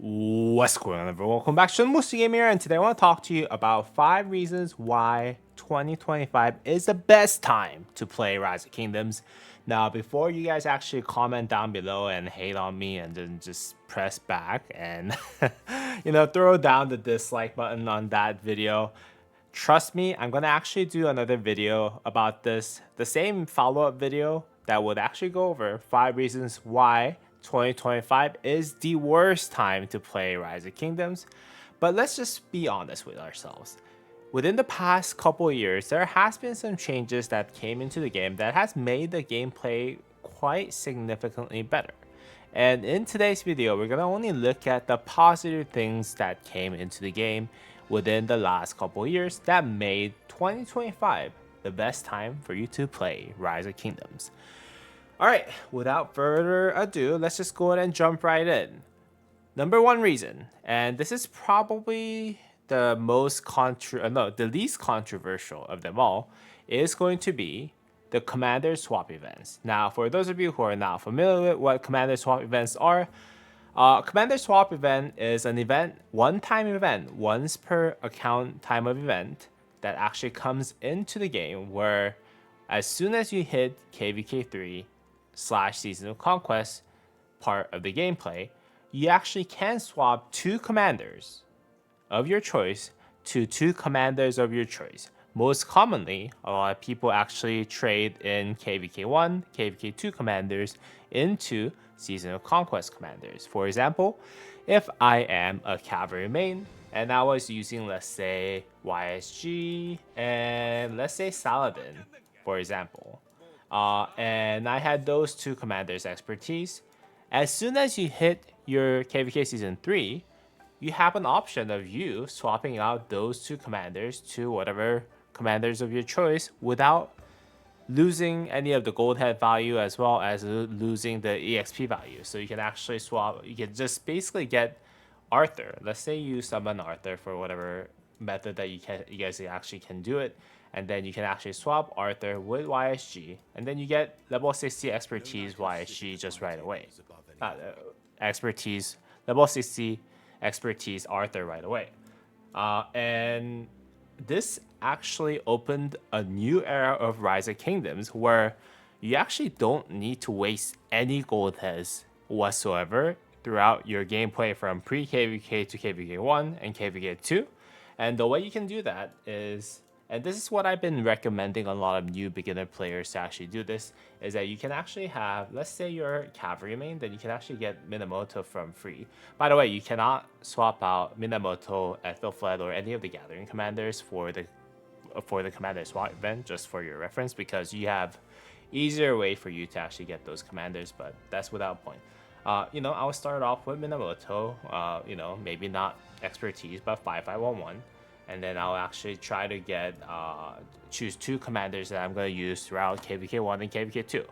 What's going on, everyone? Welcome back to the Moose Game here, and today I want to talk to you about 5 reasons why 2025 is the best time to play Rise of Kingdoms. Now, before you guys actually comment down below and hate on me and then just press back and throw down the dislike button on that video, trust me, I'm gonna actually do another video about this, the same follow-up video that would actually go over 5 reasons why 2025 is the worst time to play Rise of Kingdoms. But let's just be honest with ourselves. Within the past couple of years, there has been some changes that came into the game that has made the gameplay quite significantly better. And in today's video, we're going to only look at the positive things that came into the game within the last couple of years that made 2025 the best time for you to play Rise of Kingdoms. All right, without further ado, let's just go ahead and jump right in. Number one reason, and this is probably the least controversial of them all, is going to be the commander swap events. Now, for those of you who are not familiar with what commander swap events are, commander swap event is an event, one-time event, once per account time of event that actually comes into the game where as soon as you hit KVK3 / Season of Conquest part of the gameplay, you actually can swap 2 commanders of your choice to 2 commanders of your choice. Most commonly, a lot of people actually trade in KVK1, KVK2 commanders into Season of Conquest commanders. For example, if I am a cavalry main and I was using, let's say, YSG and let's say Saladin, for example, and I had those 2 commanders' expertise. As soon as you hit your KVK Season 3, you have an option of you swapping out those 2 commanders to whatever commanders of your choice without losing any of the gold head value as well as losing the EXP value. So you can actually swap, you can just basically get Arthur. Let's say you summon Arthur for whatever method that you guys actually can do it. And then you can actually swap Arthur with YSG, and then you get level 60 expertise YSG just right away. Level 60 expertise Arthur right away. And this actually opened a new era of Rise of Kingdoms where you actually don't need to waste any gold heads whatsoever throughout your gameplay from pre-KVK to KVK1 and KVK2. And the way you can do that is, and this is what I've been recommending a lot of new beginner players to actually do this, is that you can actually have, let's say you're cavalry main, then you can actually get Minamoto from free. By the way, you cannot swap out Minamoto, Ethelfled, or any of the gathering commanders for the commander swap event, just for your reference, because you have easier way for you to actually get those commanders, but that's without point. I will start off with Minamoto, maybe not expertise, but 5511. And then I'll actually try to choose 2 commanders that I'm going to use throughout KVK1 and KVK2.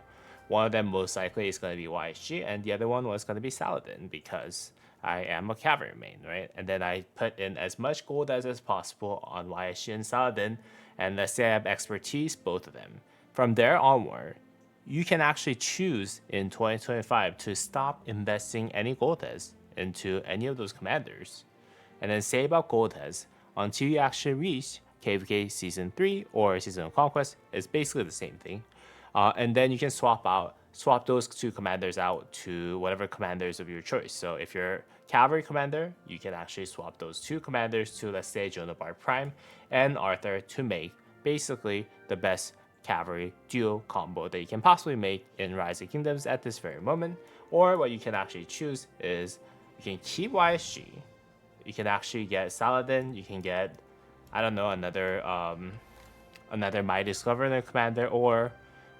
One of them most likely is going to be YSG, and the other one was going to be Saladin because I am a cavalry main, right? And then I put in as much gold as possible on YSG and Saladin, and let's say I have expertise, both of them. From there onward, you can actually choose in 2025 to stop investing any gold heads into any of those commanders, and then save up gold heads until you actually reach KVK Season 3 or Season of Conquest. It's basically the same thing. And then you can swap those 2 commanders out to whatever commanders of your choice. So if you're cavalry commander, you can actually swap those 2 commanders to, let's say, Joan of Arc Prime and Arthur to make basically the best cavalry duo combo that you can possibly make in Rise of Kingdoms at this very moment. Or what you can actually choose is you can keep YSG. You can actually get Saladin. You can get, I don't know, another Mightiest Governor commander or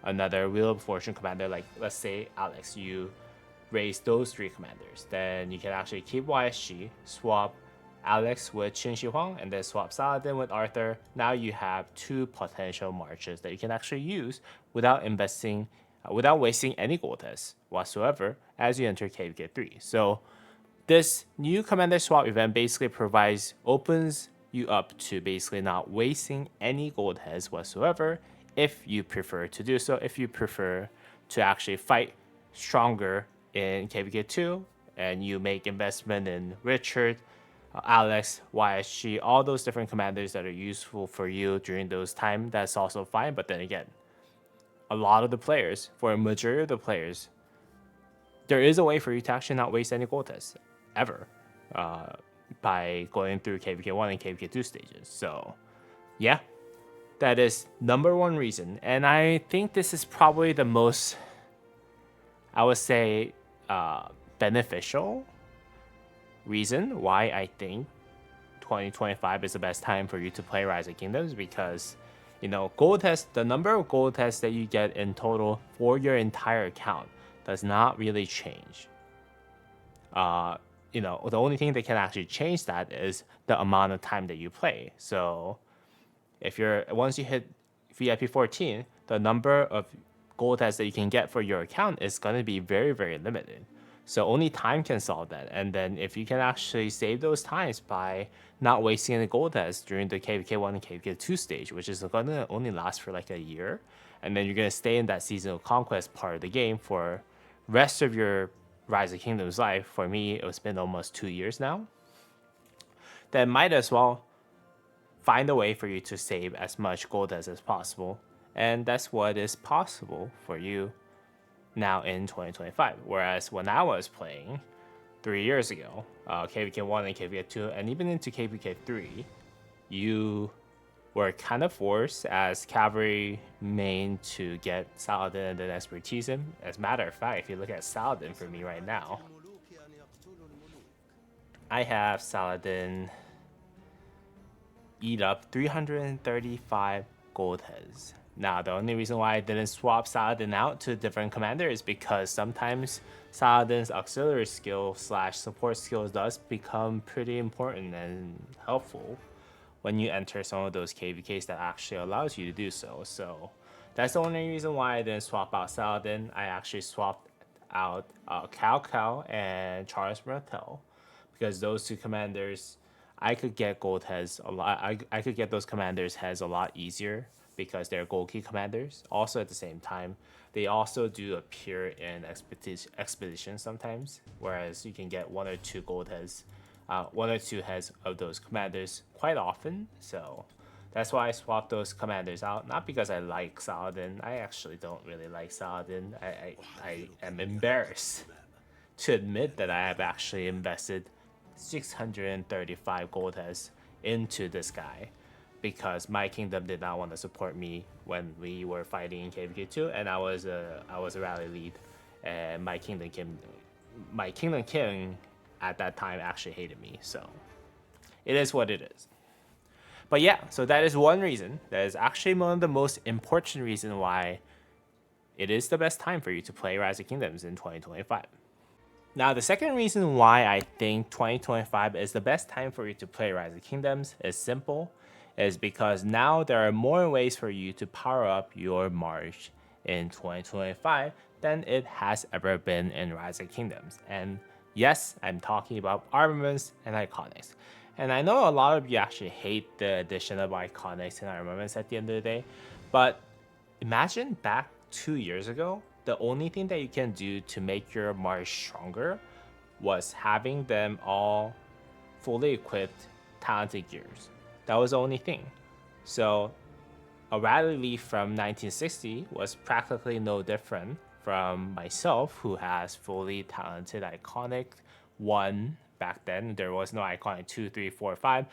another Wheel of Fortune commander. Like, let's say Alex, you raise those 3 commanders. Then you can actually keep YSG, swap Alex with Qin Shi Huang, and then swap Saladin with Arthur. Now you have 2 potential marches that you can actually use without wasting any gold tests whatsoever as you enter KVK3. So this new commander swap event basically opens you up to basically not wasting any gold heads whatsoever if you prefer to do so, if you prefer to actually fight stronger in KVK2 and you make investment in Richard, Alex, YSG, all those different commanders that are useful for you during those time, that's also fine. But then again, a lot of the players, for a majority of the players, there is a way for you to actually not waste any gold tests ever by going through KVK1 and KVK2 stages. So yeah, that is number one reason. And I think this is probably the most, I would say, beneficial reason why I think 2025 is the best time for you to play Rise of Kingdoms, because gold test, the number of gold tests that you get in total for your entire account does not really change. The only thing that can actually change that is the amount of time that you play. So once you hit VIP 14, the number of gold tests that you can get for your account is going to be very, very limited. So only time can solve that. And then if you can actually save those times by not wasting any gold tests during the KVK1 and KVK2 stage, which is going to only last for like a year, and then you're going to stay in that seasonal conquest part of the game for rest of your Rise of Kingdoms life. For me, it's been almost 2 years now. Then might as well find a way for you to save as much gold as possible. And that's what is possible for you now in 2025. Whereas when I was playing 3 years ago, KVK1 and KVK2, and even into KVK3, you were kind of forced as cavalry main to get Saladin and then expertise him. As a matter of fact, if you look at Saladin for me right now, I have Saladin eat up 335 gold heads. Now, the only reason why I didn't swap Saladin out to a different commander is because sometimes Saladin's auxiliary skill / support skills does become pretty important and helpful when you enter some of those KVKs that actually allows you to do so. So that's the only reason why I didn't swap out Saladin. I actually swapped out Cao and Charles Martel, because those two commanders, I could get gold heads a lot. I could get those commanders heads a lot easier because they're gold key commanders. Also at the same time, they also do appear in expedition sometimes, whereas you can get 1 or 2 gold heads, 1 or 2 heads of those commanders quite often. So that's why I swapped those commanders out. Not because I like Saladin. I actually don't really like Saladin. I am embarrassed to admit that I have actually invested 635 gold heads into this guy, because my kingdom did not want to support me when we were fighting in KVK2, and I was a rally lead, and my kingdom king at that time actually hated me. So it is what it is. But yeah, so that is one reason. That is actually one of the most important reasons why it is the best time for you to play Rise of Kingdoms in 2025. Now, the second reason why I think 2025 is the best time for you to play Rise of Kingdoms is simple. Is because now there are more ways for you to power up your March in 2025 than it has ever been in Rise of Kingdoms. And yes, I'm talking about Armaments and Iconics. And I know a lot of you actually hate the addition of Iconics and Armaments at the end of the day, but imagine back 2 years ago, the only thing that you can do to make your March stronger was having them all fully equipped talented gears. That was the only thing. So a rally leaf from 1960 was practically no different from myself, who has fully talented Iconic 1 back then. There was no Iconic 2, 3, 4, 5.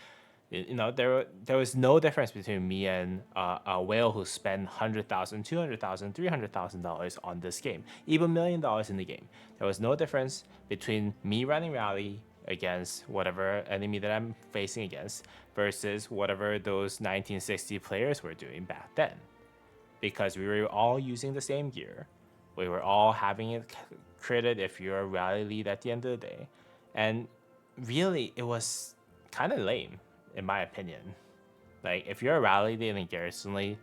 There was no difference between me and a whale who spent $100,000, $200,000, $300,000 on this game, even $1 million in the game. There was no difference between me running rally against whatever enemy that I'm facing against versus whatever those 1960 players were doing back then, because we were all using the same gear. We were all having it critted if you're a rally lead at the end of the day. And really, it was kind of lame, in my opinion. Like, if you're a rally lead in a garrison lead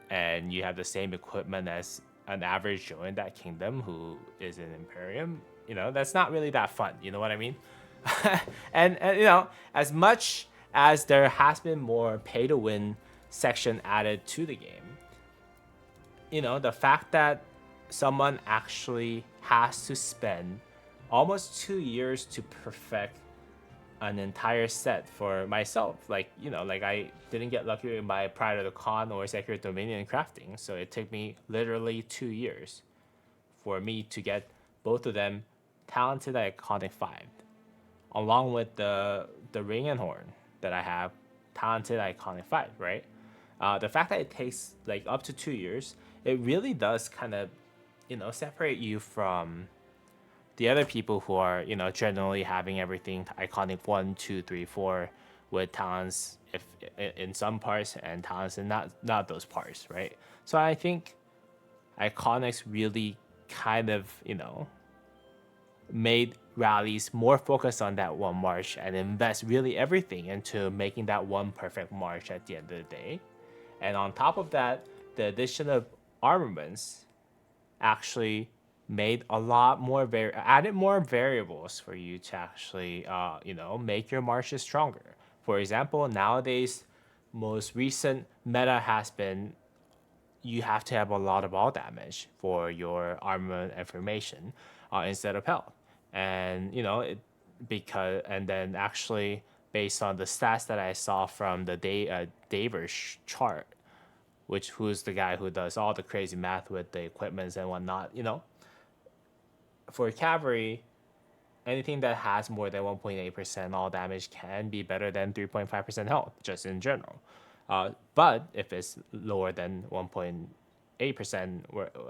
and you have the same equipment as an average Joe in that kingdom who is an Imperium, that's not really that fun. You know what I mean? and as much as there has been more pay to win section added to the game, the fact that someone actually has to spend almost 2 years to perfect an entire set for myself. Like, like I didn't get lucky in my Pride of the Con or Sacred Dominion crafting, so it took me literally 2 years for me to get both of them talented iconic 5, along with the ring and horn that I have talented iconic 5, right? The fact that it takes like up to 2 years, it really does kind of separate you from the other people who are generally having everything iconic 1, 2, 3, 4 with talents if in some parts and talents in not those parts, right? So I think iconics really kind of made rallies more focused on that one march and invest really everything into making that one perfect march at the end of the day. And on top of that, the addition of armaments actually made a lot more added more variables for you to actually make your marches stronger. For example, nowadays most recent meta has been you have to have a lot of all damage for your armor information instead of health. And and then actually based on the stats that I saw from the Davers chart, who's the guy who does all the crazy math with the equipments and whatnot, for cavalry, anything that has more than 1.8% all damage can be better than 3.5% health, just in general. But if it's lower than 1.8%,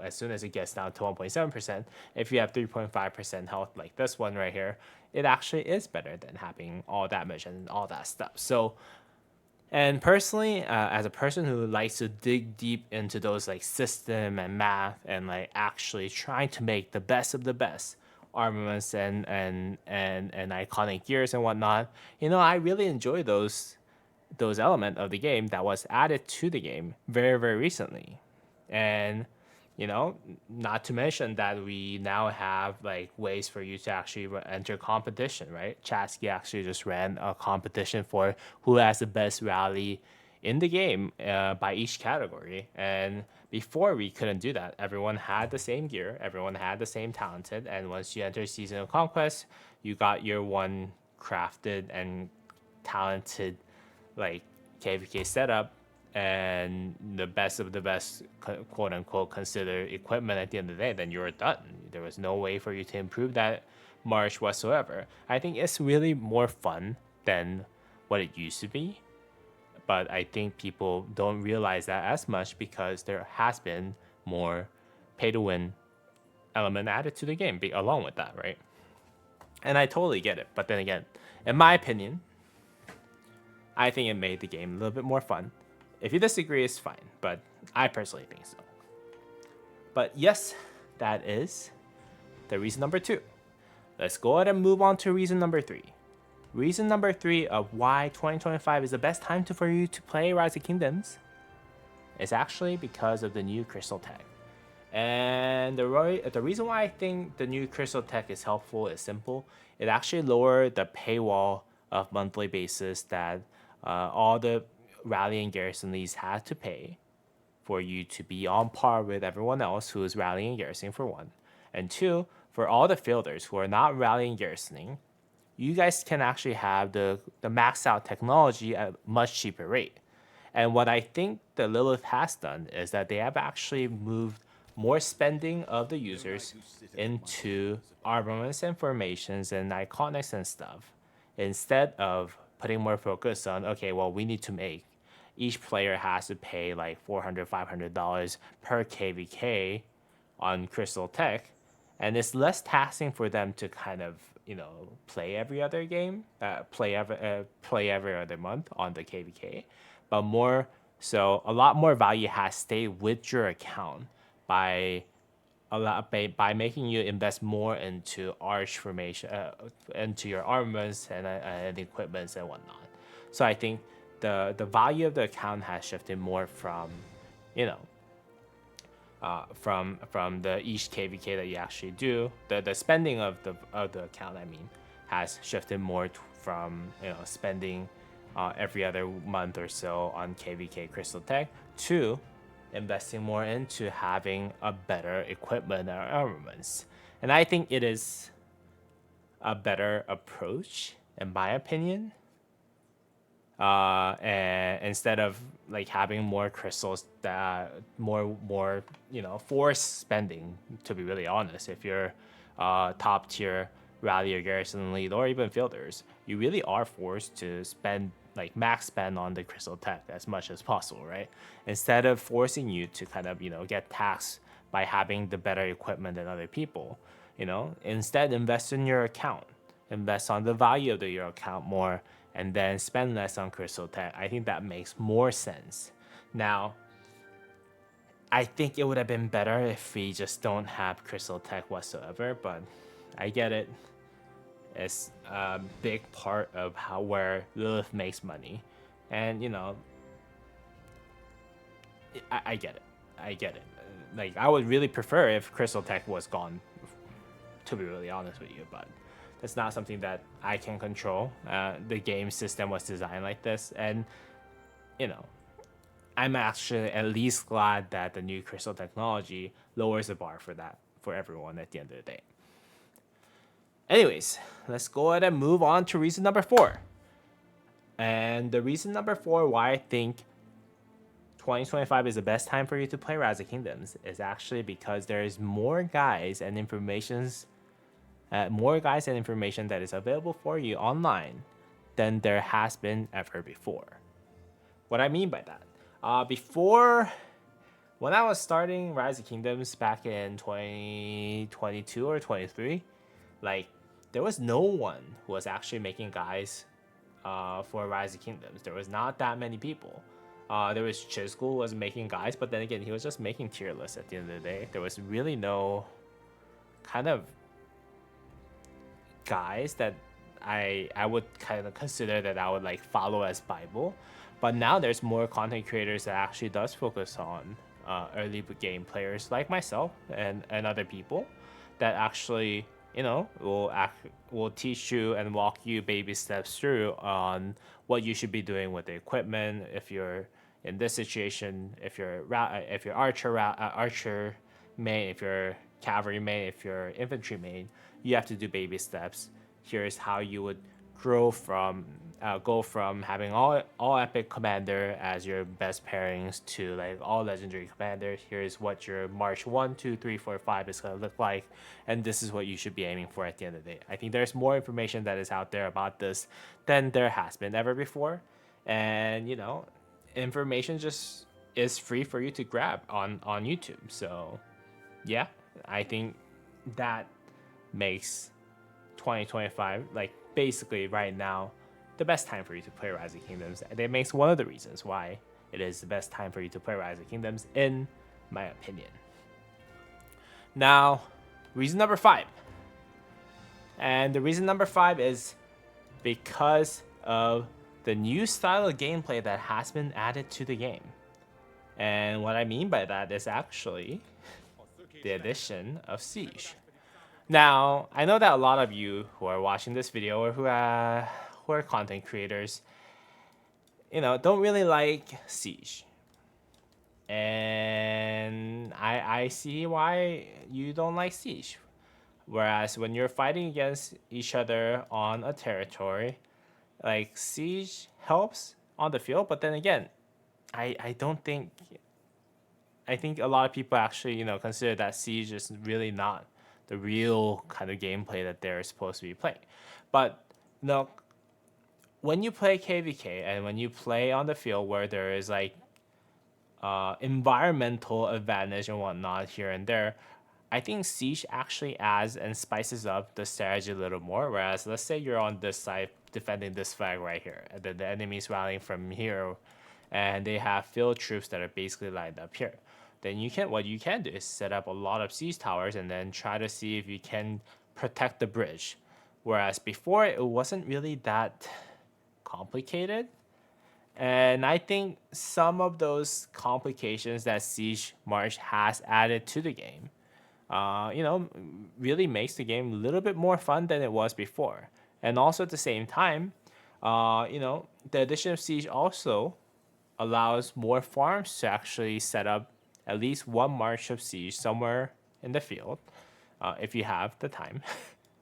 as soon as it gets down to 1.7%, if you have 3.5% health like this one right here, it actually is better than having all damage and all that stuff. So, and personally, as a person who likes to dig deep into those like system and math and like actually trying to make the best of the best armaments and iconic gears and whatnot, I really enjoy those elements of the game that was added to the game very, very recently. And not to mention that we now have like ways for you to actually enter competition, right? Chatsky actually just ran a competition for who has the best rally in the game by each category. And before we couldn't do that. Everyone had the same gear, everyone had the same talented, and once you enter Season of Conquest, you got your one crafted and talented like KVK setup and the best of the best, quote unquote, considered equipment at the end of the day, then you're done. There was no way for you to improve that march whatsoever. I think it's really more fun than what it used to be, but I think people don't realize that as much because there has been more pay to win element added to the game along with that, right? And I totally get it, but then again, in my opinion, I think it made the game a little bit more fun. If you disagree, it's fine, but I personally think so. But yes, that is the reason number 2. Let's go ahead and move on to reason number 3. Reason number 3 of why 2025 is the best time for you to play Rise of Kingdoms is actually because of the new crystal tech. And the reason why I think the new crystal tech is helpful is simple. It actually lowered the paywall of monthly basis that all the rally and garrison leagues had to pay for you to be on par with everyone else who is rallying and garrisoning, for one. And 2, for all the fielders who are not rallying and garrisoning, you guys can actually have the maxed out technology at a much cheaper rate. And what I think the Lilith has done is that they have actually moved more spending of the users into armaments and formations and iconics and stuff, instead of putting more focus on, okay, well, we need to make each player has to pay like $400, $500 per KVK on Crystal Tech, and it's less taxing for them to kind of play every other game, play every other month on the KVK, but more so a lot more value has stayed with your account by making you invest more into arch formation, into your armaments and equipments and whatnot. So I think the value of the account has shifted more from, from the each KVK that you actually do. The spending of the account, I mean, has shifted more from spending every other month or so on KVK Crystal Tech to investing more into having a better equipment or armaments. And I think it is a better approach, in my opinion. And instead of like having more crystals, that more forced spending. To be really honest, if you're top tier rally or garrison lead or even fielders, you really are forced to spend like max spend on the crystal tech as much as possible, right? Instead of forcing you to kind of get taxed by having the better equipment than other people, instead invest in your account, invest on the value of your account more, and then spend less on crystal tech. I think that makes more sense. Now, I think it would have been better if we just don't have crystal tech whatsoever, but I get it. It's a big part of where Lilith makes money, and I get it. I get it. Like, I would really prefer if crystal tech was gone, to be really honest with you, but that's not something that I can control. The game system was designed like this, and I'm actually at least glad that the new crystal technology lowers the bar for that for everyone at the end of the day. Anyways, let's go ahead and move on to reason number 4. And the reason number 4 why I think 2025 is the best time for you to play Rise of Kingdoms is actually because there is more guides and information that is available for you online than there has been ever before. What I mean by that, before, when I was starting Rise of Kingdoms back in 2022 or 23, like, there was no one who was actually making guides for Rise of Kingdoms. There was not that many people. There was Chisgul who was making guides, but then again, he was just making tier lists at the end of the day. There was really no kind of guys that I would kind of consider that I would like follow as Bible. But now there's more content creators that actually does focus on early game players like myself and other people that actually will teach you and walk you baby steps through on what you should be doing with the equipment. If you're in this situation, if you're archer main, if you're cavalry main, if you're infantry main, you have to do baby steps. Here's how you would go from having all epic commander as your best pairings to like all legendary commander. Here's what your March 1, 2, 3, 4, 5 is going to look like, and this is what you should be aiming for at the end of the day. I think there's more information that is out there about this than there has been ever before, and information just is free for you to grab on YouTube. So yeah, I think that makes 2025, like, basically right now, the best time for you to play Rise of Kingdoms. And it makes one of the reasons why it is the best time for you to play Rise of Kingdoms, in my opinion. Now, reason number 5. And the reason number 5 is because of the new style of gameplay that has been added to the game. And what I mean by that is actually the addition of Siege. Now, I know that a lot of you who are watching this video or who are content creators, don't really like Siege. And I see why you don't like Siege. Whereas when you're fighting against each other on a territory, like, Siege helps on the field, but then again, I think a lot of people actually, consider that Siege is really not the real kind of gameplay that they're supposed to be playing. But when you play KVK and when you play on the field where there is like environmental advantage and whatnot here and there, I think Siege actually adds and spices up the strategy a little more. Whereas let's say you're on this side defending this flag right here, and then the enemy's rallying from here, and they have field troops that are basically lined up here. Then what you can do is set up a lot of siege towers and then try to see if you can protect the bridge. Whereas before, it wasn't really that complicated. And I think some of those complications that Siege March has added to the game, really makes the game a little bit more fun than it was before. And also at the same time, the addition of Siege also allows more farms to actually set up at least one march of Siege somewhere in the field, if you have the time,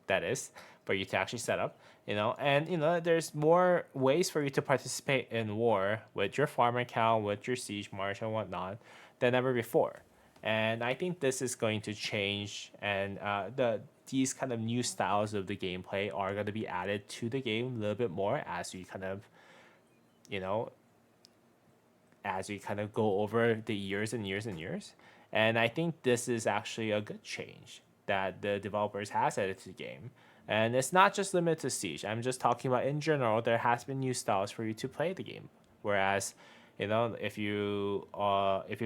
that is. for you to actually set up, and there's more ways for you to participate in war with your farm account, with your siege march and whatnot than ever before. And I think this is going to change, and these kind of new styles of the gameplay are going to be added to the game a little bit more as we kind of, you know, go over the years and years and years. And I think this is actually a good change that the developers has added to the game. And it's not just limited to Siege. I'm just talking about in general, there has been new styles for you to play the game. Whereas, if you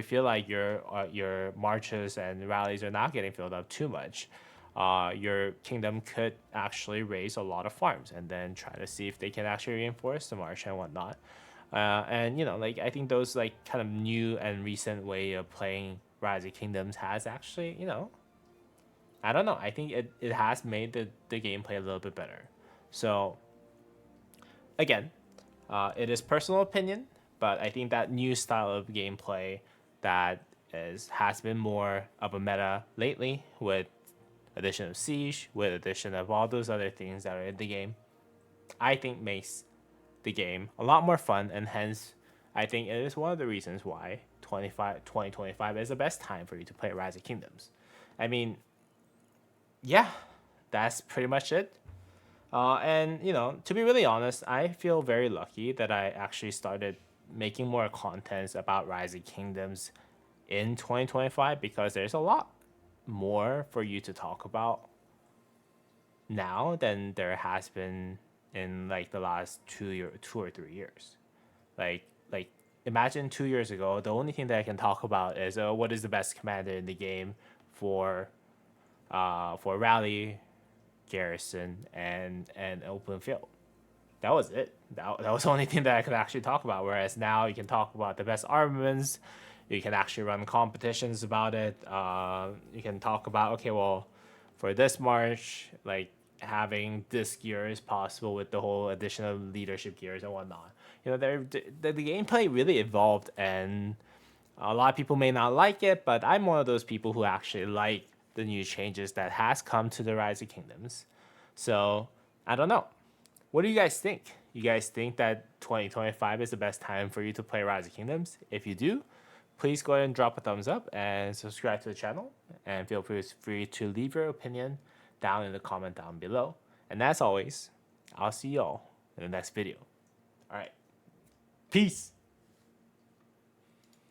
feel like your marches and rallies are not getting filled up too much, your kingdom could actually raise a lot of farms and then try to see if they can actually reinforce the march and whatnot. And I think those kind of new and recent way of playing Rise of Kingdoms has actually, I don't know. I think it has made the gameplay a little bit better. So again, it is personal opinion, but I think that new style of gameplay that has been more of a meta lately, with addition of Siege, with addition of all those other things that are in the game, I think makes the game a lot more fun, and hence I think it is one of the reasons why 2025 is the best time for you to play Rise of Kingdoms. I mean, yeah, that's pretty much it. And to be really honest, I feel very lucky that I actually started making more contents about Rise of Kingdoms in 2025, because there's a lot more for you to talk about now than there has been in the last 2 or 3 years. Like imagine 2 years ago, the only thing that I can talk about is what is the best commander in the game for rally, garrison, and open field. That was it. That was the only thing that I could actually talk about. Whereas now you can talk about the best armaments. You can actually run competitions about it. You can talk about, okay, well, for this march, having this gear is possible with the whole addition of leadership gears and whatnot. The gameplay really evolved, and a lot of people may not like it, but I'm one of those people who actually like the new changes that has come to the Rise of Kingdoms. So I don't know. What do you guys think? You guys think that 2025 is the best time for you to play Rise of Kingdoms? If you do, please go ahead and drop a thumbs up and subscribe to the channel. And feel free to leave your opinion down in the comment down below. And as always, I'll see y'all in the next video. All right. Peace.